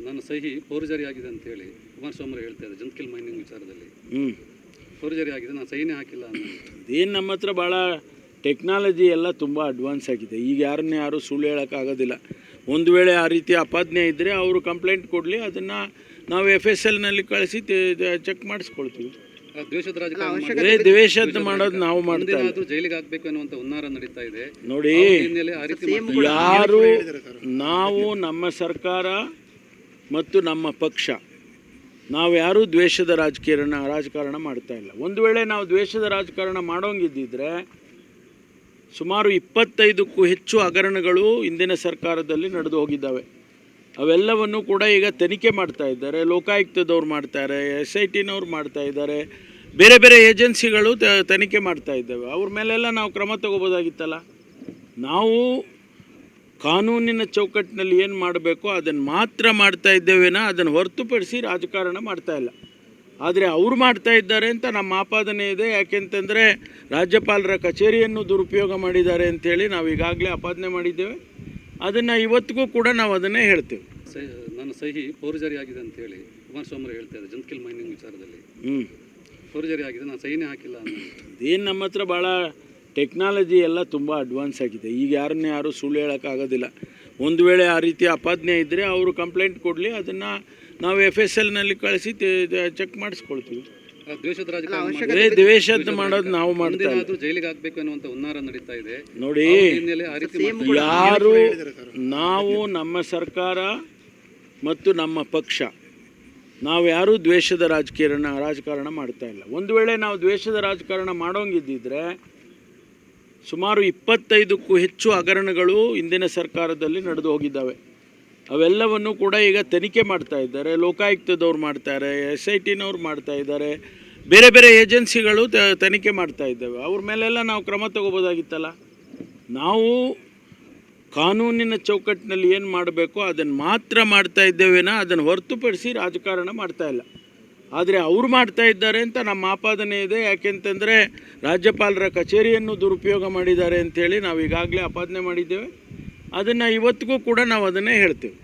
ನನ್ನ ಸಹಿ ಫೋರ್ಜರಿ ಆಗಿದೆ ಅಂತ ಹೇಳಿ ಕುಮಾರಸ್ವಾಮಿ ಹೇಳ್ತಾ ಇದ್ದಾರೆ ಜಂತ್ಕಿಲ್ ಮೈನಿಂಗ್ ವಿಚಾರದಲ್ಲಿ. ಫೋರ್ಜರಿ ಆಗಿದೆ, ನಾನು ಸಹಿನೇ ಹಾಕಿಲ್ಲ ಅಂತ. ಏನು ನಮ್ಮ ಹತ್ರ ಭಾಳ ಟೆಕ್ನಾಲಜಿ ಎಲ್ಲ ತುಂಬ ಅಡ್ವಾನ್ಸ್ ಆಗಿದೆ. ಈಗ ಯಾರು ಸುಳ್ಳು ಹೇಳೋಕ್ಕಾಗೋದಿಲ್ಲ. ಒಂದು ವೇಳೆ ಆ ರೀತಿ ಅಪಾದನೆ ಇದ್ದರೆ ಅವರು ಕಂಪ್ಲೇಂಟ್ ಕೊಡಲಿ, ಅದನ್ನು ನಾವು FSLನಲ್ಲಿ ಕಳಿಸಿ ಚೆಕ್ ಮಾಡಿಸ್ಕೊಳ್ತೀವಿ. ದ್ವೇಷದ ರಾಜಕಾರಣ ದ್ವೇಷದ ಮಾಡೋದು ನಾವು ಮಾಡ್ತೀವಿ. ಜೈಲಿಗೆ ಹಾಕಬೇಕು ಅನ್ನುವಂಥ ಹುನ್ನಾರ ನಡೀತಾ ಇದೆ ನೋಡಿ. ಯಾರು ನಾವು ನಮ್ಮ ಸರ್ಕಾರ ಮತ್ತು ನಮ್ಮ ಪಕ್ಷ ನಾವು ಯಾರೂ ದ್ವೇಷದ ರಾಜಕಾರಣ ಮಾಡ್ತಾ ಇಲ್ಲ. ಒಂದು ವೇಳೆ ನಾವು ದ್ವೇಷದ ರಾಜಕಾರಣ ಮಾಡೋಂಗಿದ್ದಿದ್ರೆ ಸುಮಾರು 25ಕ್ಕೂ ಹೆಚ್ಚು ಹಗರಣಗಳು ಹಿಂದಿನ ಸರ್ಕಾರದಲ್ಲಿ ನಡೆದು ಹೋಗಿದ್ದಾವೆ. ಅವೆಲ್ಲವನ್ನು ಕೂಡ ಈಗ ತನಿಖೆ ಮಾಡ್ತಾ ಇದ್ದಾರೆ. ಲೋಕಾಯುಕ್ತದವ್ರು ಮಾಡ್ತಾರೆ, SITನವ್ರು ಮಾಡ್ತಾ ಇದ್ದಾರೆ, ಬೇರೆ ಬೇರೆ ಏಜೆನ್ಸಿಗಳು ತನಿಖೆ ಮಾಡ್ತಾ ಇದ್ದಾವೆ. ಅವ್ರ ಮೇಲೆಲ್ಲ ನಾವು ಕ್ರಮ ತಗೋಬೋದಾಗಿತ್ತಲ್ಲ. ನಾವು ಕಾನೂನಿನ ಚೌಕಟ್ಟಿನಲ್ಲಿ ಏನು ಮಾಡಬೇಕೋ ಅದನ್ನು ಮಾತ್ರ ಮಾಡ್ತಾ ಇದ್ದೇವೇನೋ, ಅದನ್ನು ಹೊರತುಪಡಿಸಿ ರಾಜಕಾರಣ ಮಾಡ್ತಾ ಇಲ್ಲ. ಆದರೆ ಅವರು ಮಾಡ್ತಾ ಇದ್ದಾರೆ ಅಂತ ನಮ್ಮ ಆಪಾದನೆ ಇದೆ. ಯಾಕೆಂತಂದರೆ ರಾಜ್ಯಪಾಲರ ಕಚೇರಿಯನ್ನು ದುರುಪಯೋಗ ಮಾಡಿದ್ದಾರೆ ಅಂಥೇಳಿ ನಾವು ಈಗಾಗಲೇ ಆಪಾದನೆ ಮಾಡಿದ್ದೇವೆ. ಅದನ್ನು ಇವತ್ತಿಗೂ ಕೂಡ ನಾವು ಅದನ್ನೇ ಹೇಳ್ತೇವೆ. ನನ್ನ ಸಹಿ ಫೋರ್ಜರಿ ಆಗಿದೆ ಅಂತ ಹೇಳಿ ಕುಮಾರಸ್ವಾಮಿ ಹೇಳ್ತಾ ಇದ್ದಾರೆ ಜಂತ್ಕಿಲ್ ಮೈನಿಂಗ್ ವಿಚಾರದಲ್ಲಿ. ಫೋರ್ಜರಿ ಆಗಿದೆ, ನಾನು ಸಹಿನೇ ಹಾಕಿಲ್ಲ ಅಂತ. ಏನು ನಮ್ಮ ಹತ್ರ ಭಾಳ ಟೆಕ್ನಾಲಜಿ ಎಲ್ಲ ತುಂಬ ಅಡ್ವಾನ್ಸ್ ಆಗಿದೆ. ಈಗ ಯಾರು ಸುಳ್ಳು ಹೇಳೋಕ್ಕಾಗೋದಿಲ್ಲ. ಒಂದು ವೇಳೆ ಆ ರೀತಿ ಅಪಾದನೆ ಇದ್ದರೆ ಅವರು ಕಂಪ್ಲೇಂಟ್ ಕೊಡಲಿ, ಅದನ್ನು ನಾವು FSLನಲ್ಲಿ ಕಳಿಸಿ ಚೆಕ್ ಮಾಡಿಸ್ಕೊಳ್ತೀವಿ. ದ್ವೇಷದ ರಾಜಕಾರಣ ದ್ವೇಷದ ಮಾಡೋದು ನಾವು ಮಾಡ್ತೀವಿ. ಜೈಲಿಗೆ ಹಾಕಬೇಕು ಅನ್ನುವಂಥ ಹುನ್ನಾರ ನಡೀತಾ ಇದೆ ನೋಡಿ. ಯಾರು ನಾವು ನಮ್ಮ ಸರ್ಕಾರ ಮತ್ತು ನಮ್ಮ ಪಕ್ಷ ನಾವು ಯಾರೂ ದ್ವೇಷದ ರಾಜಕಾರಣ ಮಾಡ್ತಾ ಇಲ್ಲ. ಒಂದು ವೇಳೆ ನಾವು ದ್ವೇಷದ ರಾಜಕಾರಣ ಮಾಡೋಂಗಿದ್ದಿದ್ರೆ ಸುಮಾರು 25ಕ್ಕೂ ಹೆಚ್ಚು ಹಗರಣಗಳು ಹಿಂದಿನ ಸರ್ಕಾರದಲ್ಲಿ ನಡೆದು ಹೋಗಿದ್ದಾವೆ. ಅವೆಲ್ಲವನ್ನು ಕೂಡ ಈಗ ತನಿಖೆ ಮಾಡ್ತಾ ಇದ್ದಾರೆ. ಲೋಕಾಯುಕ್ತದವ್ರು ಮಾಡ್ತಾರೆ, SITನವ್ರು ಮಾಡ್ತಾ ಇದ್ದಾರೆ, ಬೇರೆ ಬೇರೆ ಏಜೆನ್ಸಿಗಳು ತನಿಖೆ ಮಾಡ್ತಾ ಇದ್ದಾವೆ. ಅವ್ರ ಮೇಲೆಲ್ಲ ನಾವು ಕ್ರಮ ತಗೋಬೋದಾಗಿತ್ತಲ್ಲ. ನಾವು ಕಾನೂನಿನ ಚೌಕಟ್ಟಿನಲ್ಲಿ ಏನು ಮಾಡಬೇಕೋ ಅದನ್ನು ಮಾತ್ರ ಮಾಡ್ತಾ ಇದ್ದೇವೇನೋ, ಅದನ್ನು ಹೊರತುಪಡಿಸಿ ರಾಜಕಾರಣ ಮಾಡ್ತಾ ಇಲ್ಲ. ಆದರೆ ಅವರು ಮಾಡ್ತಾ ಇದ್ದಾರೆ ಅಂತ ನಮ್ಮ ಆಪಾದನೆ ಇದೆ. ಯಾಕೆಂತಂದರೆ ರಾಜ್ಯಪಾಲರ ಕಚೇರಿಯನ್ನು ದುರುಪಯೋಗ ಮಾಡಿದ್ದಾರೆ ಅಂಥೇಳಿ ನಾವು ಈಗಾಗಲೇ ಆಪಾದನೆ ಮಾಡಿದ್ದೇವೆ. ಅದನ್ನು ಇವತ್ತಿಗೂ ಕೂಡ ನಾವು ಅದನ್ನೇ ಹೇಳ್ತೇವೆ.